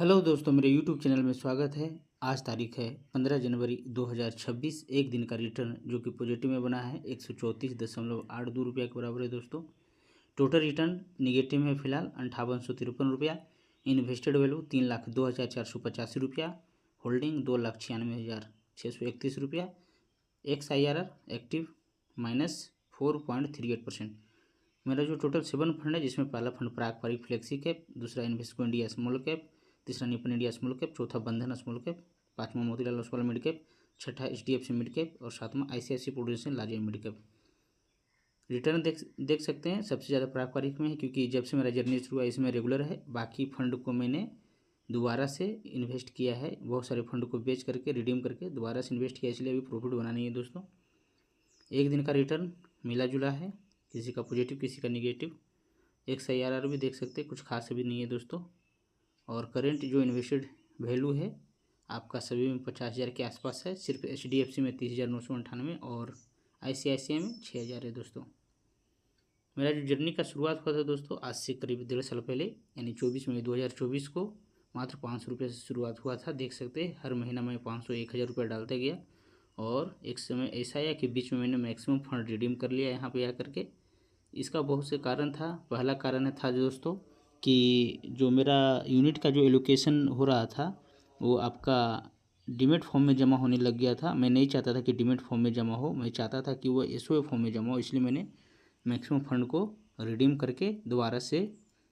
Hello दोस्तों, मेरे YouTube channel में स्वागत है। आज तारीख है 15 जनवरी 2026। एक दिन का रिटर्न जो कि पॉजिटिव में बना है 134.82 रुपया के बराबर है दोस्तों। टोटल रिटर्न निगेटिव में फिलहाल 5853 रुपया। इन्वेस्टेड वैल्यू 3,02,485 रुपया। होल्डिंग 2,96,631 रुपया। XIRR active -4.38%। मेरा जो टोटल 7 फंड है, जिसमें पहला फंड पारंपरिक फ्लेक्सी कैप, दूसरा इन्वेस्को इंडिया स्मॉल कैप, तीसरा निपन इंडिया स्मॉल कैप, चौथा बंधन स्मॉल कैप, पांचवा मोतीलाल ओसवाल मिड कैप, छठा HDFC मिड कैप और सातवां ICICI prudential large mid cap. Return देख सकते हैं सबसे ज़्यादा पारंपरिक में है, क्योंकि जब से मेरा जर्नी शुरू हुआ इसमें रेगुलर है। बाकी फंड को मैंने दोबारा से इन्वेस्ट किया है, बहुत सारे फंड को बेच करके रिडीम करके दोबारा से इन्वेस्ट किया, इसलिए अभी प्रॉफिट बना नहीं है दोस्तों। एक दिन का रिटर्न मिला जुला है, किसी का पॉजिटिव किसी का निगेटिव। XIRR भी देख सकते हैं, कुछ खास भी नहीं है दोस्तों। और करेंट जो इन्वेस्टेड वैल्यू है आपका सभी में 50,000 के आसपास है। सिर्फ HDFC में 30,998 और ICICI में 6,000 है दोस्तों। मेरा जो जर्नी का शुरुआत हुआ था दोस्तों, आज से करीब 1.5 साल पहले, यानी 24 मई 2024 को मात्र 500 रुपये से शुरुआत हुआ था। देख सकते हैं हर महीना मैं 500 1,000 रुपये डालते गया और एक समय ऐसा आया कि बीच में मैंने मैक्सिमम फंड रिडीम कर लिया यहाँ पे आकर के। इसका बहुत से कारण था। पहला कारण था दोस्तों कि जो मेरा यूनिट का जो एलोकेशन हो रहा था वो आपका डीमेट फॉर्म में जमा होने लग गया था। मैं नहीं चाहता था कि डीमेट फॉर्म में जमा हो, मैं चाहता था कि वो SOA फॉर्म में जमा हो, इसलिए मैंने मैक्सिमम फंड को रिडीम करके दोबारा से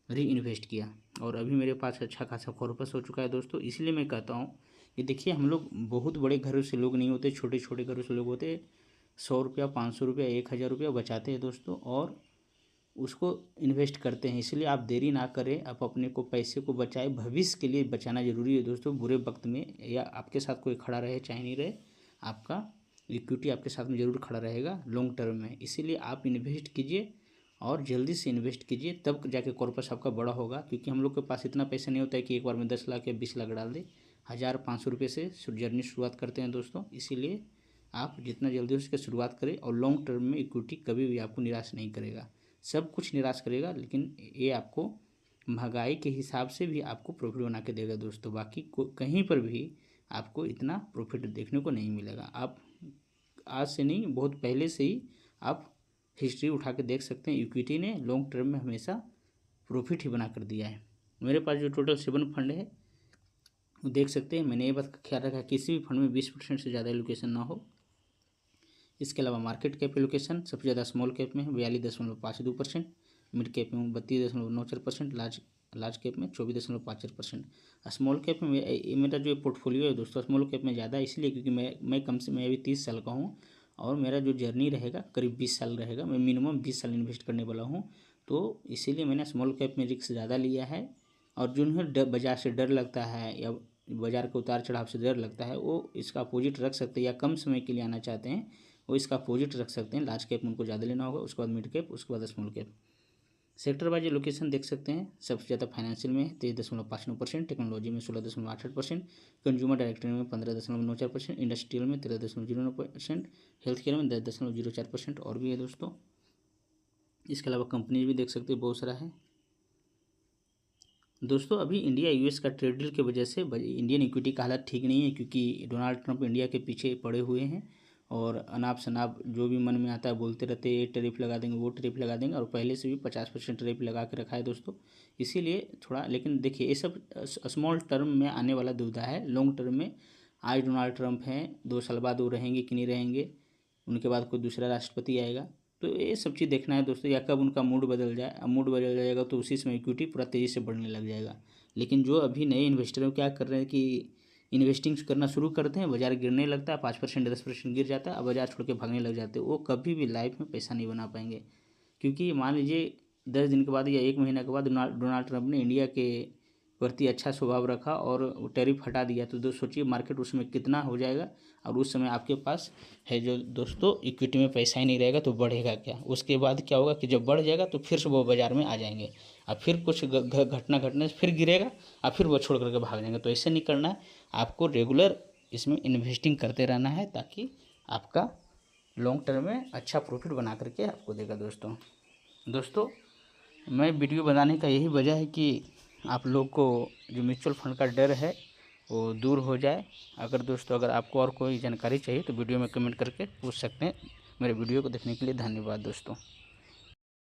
री इन्वेस्ट किया और अभी मेरे पास अच्छा खासा कॉर्पस हो चुका है दोस्तों। इसलिए मैं कहता हूँ कि देखिए, हम लोग बहुत बड़े घरों से लोग नहीं होते, छोटे छोटे घरों से लोग होते। 100 रुपया 500 रुपया 1,000 रुपया बचाते हैं दोस्तों और उसको इन्वेस्ट करते हैं। इसलिए आप देरी ना करें, आप अपने को पैसे को बचाएं। भविष्य के लिए बचाना ज़रूरी है दोस्तों। बुरे वक्त में या आपके साथ कोई खड़ा रहे चाहे नहीं रहे, आपका इक्विटी आपके साथ में ज़रूर खड़ा रहेगा लॉन्ग टर्म में। इसीलिए आप इन्वेस्ट कीजिए और जल्दी से इन्वेस्ट कीजिए, तब जाके कॉर्पस आपका बड़ा होगा। क्योंकि हम लोग के पास इतना पैसा नहीं होता है कि एक बार में 10 लाख या 20 लाख डाल दे। 1,000-500 रुपये से जर्नी शुरुआत करते हैं दोस्तों। इसीलिए आप जितना जल्दी हो सके शुरुआत करें और लॉन्ग टर्म में इक्विटी कभी भी आपको निराश नहीं करेगा। सब कुछ निराश करेगा, लेकिन ये आपको महंगाई के हिसाब से भी आपको प्रॉफिट बना के देगा दोस्तों। बाकी कहीं पर भी आपको इतना प्रॉफिट देखने को नहीं मिलेगा। आप आज से नहीं, बहुत पहले से ही आप हिस्ट्री उठा के देख सकते हैं, इक्विटी ने लॉन्ग टर्म में हमेशा प्रॉफिट ही बना कर दिया है। मेरे पास जो टोटल 7 फंड है वो देख सकते हैं। मैंने ये बात का ख्याल रखा किसी भी फंड में 20% से ज़्यादा एलोकेशन ना हो। इसके अलावा मार्केट कैप एलोकेशन सबसे ज़्यादा स्मॉल कैप में है 42.52%, मिड कैप में 32.94%, लार्ज कैप में 24.54%। स्मॉल कैप में मेरा जो पोर्टफोलियो है दोस्तों, स्मॉल कैप में ज़्यादा इसलिए क्योंकि मैं अभी 30 साल का हूँ और मेरा जो जर्नी रहेगा करीब 20 साल रहेगा। मैं मिनिमम 20 साल इन्वेस्ट करने वाला हूँ, तो इसीलिए मैंने स्मॉल कैप में रिस्क ज़्यादा लिया है। और जिन्हें बाजार से डर लगता है या बाजार के उतार चढ़ाव से डर लगता है, वो इसका अपोजिट रख सकते हैं, या कम समय के लिए आना चाहते हैं वो इसका अपोजिट रख सकते हैं। लार्ज कैप में उनको ज़्यादा लेना होगा, उसके बाद मिड कैप, उसके बाद small cap. Sector wise location देख सकते हैं। सबसे ज़्यादा फाइनेंशियल में 23.59%, टेक्नोलॉजी में 16.88%, कंज्यूमर डायरेक्टर में 15.94%, इंडस्ट्रियल में 13.09%, हेल्थ केयर में 10.04% और भी है दोस्तों। इसके अलावा कंपनी भी देख सकते हैं, बहुत सारा है दोस्तों। अभी इंडिया US का ट्रेड डील की वजह से इंडियन इक्विटी का हालत ठीक नहीं है, क्योंकि डोनाल्ड ट्रंप इंडिया के पीछे पड़े हुए हैं और अनाप शनाप जो भी मन में आता है बोलते रहते हैं, ये टैरिफ लगा देंगे वो टैरिफ लगा देंगे, और पहले से भी 50% टैरिफ लगा के रखा है दोस्तों। इसीलिए थोड़ा, लेकिन देखिए ये सब स्मॉल टर्म में आने वाला दुविधा है। लॉन्ग टर्म में आज डोनाल्ड ट्रंप हैं, 2 साल बाद वो रहेंगे कि नहीं रहेंगे, उनके बाद कोई दूसरा राष्ट्रपति आएगा, तो ये सब चीज़ देखना है दोस्तों। या कब उनका मूड बदल जाए, अब मूड बदल जाएगा तो उसी समय इक्विटी पूरा तेज़ी से बढ़ने लग जाएगा। लेकिन जो अभी नए इन्वेस्टर हैं क्या कर रहे हैं कि इन्वेस्टिंग करना शुरू करते हैं, बाजार गिरने लगता है, 5% 10% गिर जाता है, अब बाजार छोड़ के भागने लग जाते हैं। वो कभी भी लाइफ में पैसा नहीं बना पाएंगे, क्योंकि मान लीजिए 10 दिन के बाद या 1 महीने के बाद डोनाल्ड ट्रंप ने इंडिया के प्रति अच्छा स्वभाव रखा और टैरिफ हटा दिया, तो सोचिए मार्केट उस समय कितना हो जाएगा। और उस समय आपके पास है जो दोस्तों इक्विटी में पैसा ही नहीं रहेगा तो बढ़ेगा क्या। उसके बाद क्या होगा कि जब बढ़ जाएगा तो फिर से वो बाज़ार में आ जाएंगे, और फिर कुछ घटना घटने से फिर गिरेगा और फिर वो छोड़ करके भाग जाएंगे। तो ऐसे नहीं करना है, आपको रेगुलर इसमें इन्वेस्टिंग करते रहना है, ताकि आपका लॉन्ग टर्म में अच्छा प्रॉफिट बना करके आपको देगा दोस्तों। मैं वीडियो बनाने का यही वजह है कि आप लोग को जो म्यूचुअल फंड का डर है वो दूर हो जाए। अगर आपको और कोई जानकारी चाहिए तो वीडियो में कमेंट करके पूछ सकते हैं। मेरे वीडियो को देखने के लिए धन्यवाद दोस्तों।